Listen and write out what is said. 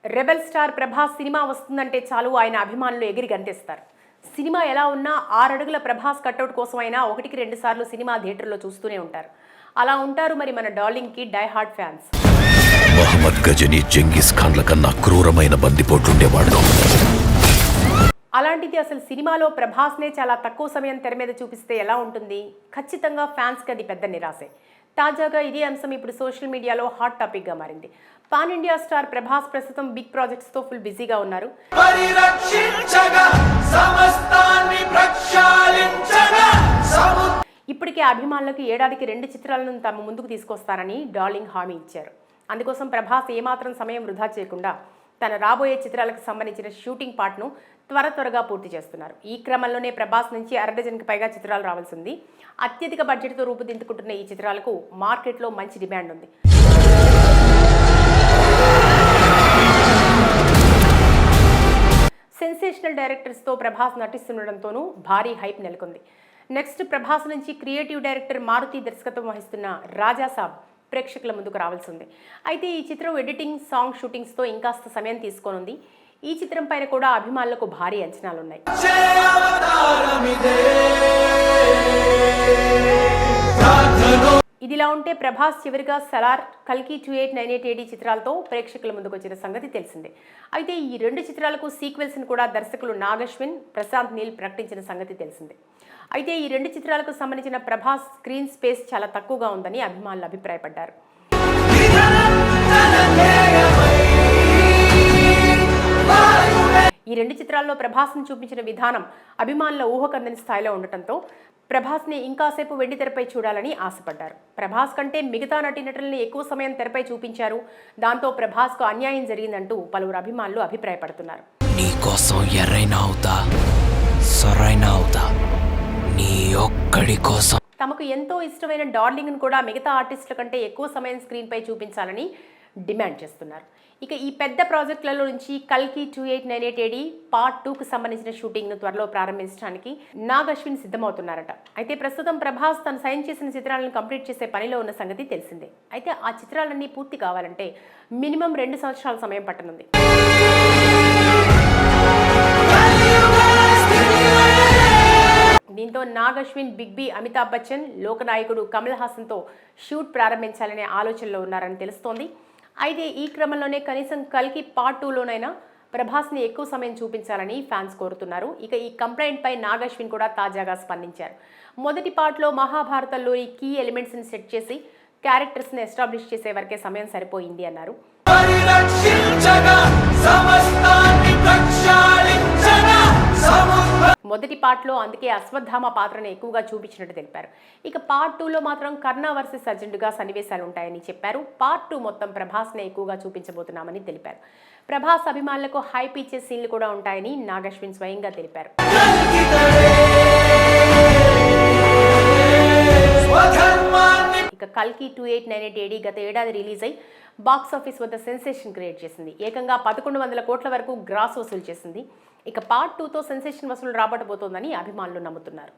Rebel star Prabhas cinema వస్తుందంటే చాలు ఆయన అభిమానులు ఎగిరి గంతేస్తారు. సినిమా ఎలా ఉన్నా 6 అడుగుల ప్రభాస్ కట్అవుట్ కోసం అయినా 1కి 2 సార్లు సినిమా థియేటర్లో చూస్తూనే ఉంటారు. అలా ఉంటారు మరి మన డార్లింగ్కి die hard fans. Mahmud Ghazni Genghis ఖాన్ల కన్నా క్రూరమైన బందిపోట్లుండేవాడు. అలాంటిది అసలు సినిమాలో ప్రభాస్నే చాలా తక్కువ సమయం తెర మీద చూపిస్తే ఎలా ఉంటుంది? ఖచ్చితంగా ఫ్యాన్స్కి అది పెద్ద నిరాశే. తాజాగా ఇదే అంశం ఇప్పుడు సోషల్ మీడియాలో హాట్ టాపిక్గా మారింది. పాన్ ఇండియా స్టార్ ప్రభాస్ ప్రస్తుతం బిగ్ ప్రాజెక్ట్స్తో ఫుల్ బిజీగా ఉన్నారు. ఇప్పటికే అభిమానులకు ఏడాదికి 2 చిత్రాలను తమ ముందుకు తీసుకొస్తారని డార్లింగ్ హామీ ఇచ్చారు. అందుకోసం ప్రభాస్ ఏమాత్రం సమయం వృధా చేయకుండా తన రాబోయే చిత్రాలకు సంబంధించిన షూటింగ్ పార్ట్ను త్వరగా పూర్తి చేస్తున్నారు. ఈ క్రమంలోనే ప్రభాస్ నుంచి 1/2 డజన్కి పైగా చిత్రాలు రావాల్సింది. అత్యధిక బడ్జెట్తో రూపుదిద్దుకుంటున్న ఈ చిత్రాలకు మార్కెట్లో మంచి డిమాండ్ ఉంది. సెన్సేషనల్ డైరెక్టర్స్తో ప్రభాస్ నటిస్తుండటంతోనూ భారీ హైప్ నెలకొంది. నెక్స్ట్ ప్రభాస్ నుంచి క్రియేటివ్ డైరెక్టర్ మారుతి దర్శకత్వం వహిస్తున్న రాజా సాబ్ ప్రేక్షకుల ముందుకు రావాల్సింది. అయితే ఈ చిత్రం ఎడిటింగ్, సాంగ్ షూటింగ్స్తో ఇంకాస్త సమయం తీసుకోనుంది. ఈ చిత్రం పైన కూడా అభిమానులకు భారీ అంచనాలున్నాయి. ఇదిలా ఉంటే ప్రభాస్ చివరిగా సలార్, కల్కి 2898 AD చిత్రాలతో ప్రేక్షకుల ముందుకు వచ్చిన సంగతి తెలిసిందే. అయితే ఈ 2 చిత్రాలకు సీక్వెల్స్ను కూడా దర్శకులు నాగశ్విన్, ప్రశాంత్ నీల్ ప్రకటించిన సంగతి తెలిసిందే. అయితే ఈ 2 చిత్రాలకు సంబంధించిన ప్రభాస్ స్క్రీన్ స్పేస్ చాలా తక్కువగా ఉందని అభిమానులు అభిప్రాయపడ్డారు. ఈ 2 చిత్రాల్లో ప్రభాస్ని చూపించిన విధానం అభిమానుల ఊహకందని స్థాయిలో ఉండటంతో ప్రభాస్ని ఇంకాసేపు వెండితెరపై చూడాలని ఆశపడ్డారు. ప్రభాస్ కంటే మిగతా నటీనటుల్ని ఎక్కువ సమయం తెరపై చూపించారు. దాంతో ప్రభాస్కు అన్యాయం జరిగిందంటూ పలువురు అభిమానులు అభిప్రాయపడుతున్నారు. నీ కోసం ఎర్రైనా అవుతా, సరైనా అవుతా, నీ ఒక్కడి కోసం. తమకు ఎంతో ఇష్టమైన డార్లింగ్ను కూడా మిగతా ఆర్టిస్టుల కంటే ఎక్కువ సమయం స్క్రీన్పై చూపించాలని డిమాండ్ చేస్తున్నారు. ఇక ఈ పెద్ద ప్రాజెక్టులలో నుంచి కల్కి 2898 AD పార్ట్ 2కు సంబంధించిన షూటింగ్ను త్వరలో ప్రారంభించడానికి నాగ్ అశ్విన్ సిద్ధమవుతున్నారట. అయితే ప్రస్తుతం ప్రభాస్ తను సైన్ చేసిన చిత్రాలను కంప్లీట్ చేసే పనిలో ఉన్న సంగతి తెలిసిందే. అయితే ఆ చిత్రాలన్నీ పూర్తి కావాలంటే మినిమం 2 సంవత్సరాల సమయం పట్టనుంది. దీంతో నాగ్ అశ్విన్, బిగ్ బి, అమితాబ్ బచ్చన్, లోకనాయకుడు కమల్ హాసన్తో షూట్ ప్రారంభించాలనే ఆలోచనలో ఉన్నారని తెలుస్తోంది. అయితే ఈ క్రమంలోనే కనీసం కల్కి పార్ట్ 2లోనైనా ప్రభాస్ని ఎక్కువ సమయం చూపించాలని ఫ్యాన్స్ కోరుతున్నారు. ఇక ఈ కంప్లైంట్పై నాగ్ అశ్విన్ కూడా తాజాగా స్పందించారు. మొదటి పార్ట్లో మహాభారతంలోని కీ ఎలిమెంట్స్ని సెట్ చేసి క్యారెక్టర్స్ని ఎస్టాబ్లిష్ చేసే వరకే సమయం సరిపోయింది అన్నారు. మొదటి పార్ట్లో అందుకే అశ్వత్థామ పాత్రను ఎక్కువగా చూపించినట్టు తెలిపారు. ఇక పార్ట్ 2లో మాత్రం కర్ణ వర్సెస్ అర్జునుడిగా సన్నివేశాలు ఉంటాయని చెప్పారు. పార్ట్ 2 మొత్తం ప్రభాస్నే ఎక్కువగా చూపించబోతున్నామని తెలిపారు. ప్రభాస్ అభిమానులకు హైప్ ఇచ్చే సీన్లు కూడా ఉంటాయని నాగ్ అశ్విన్ స్వయంగా తెలిపారు. ఇక కల్కి 2898 AD గత ఏడాది రిలీజ్ అయి బాక్సాఫీస్ వద్ద సెన్సేషన్ క్రియేట్ చేసింది. ఏకంగా 1100 కోట్ల వరకు గ్రాస్ వసూలు చేసింది. ఇక పార్ట్ 2తో సెన్సేషన్ వసూలు రాబట్టబోతోందని అభిమానులు నమ్ముతున్నారు.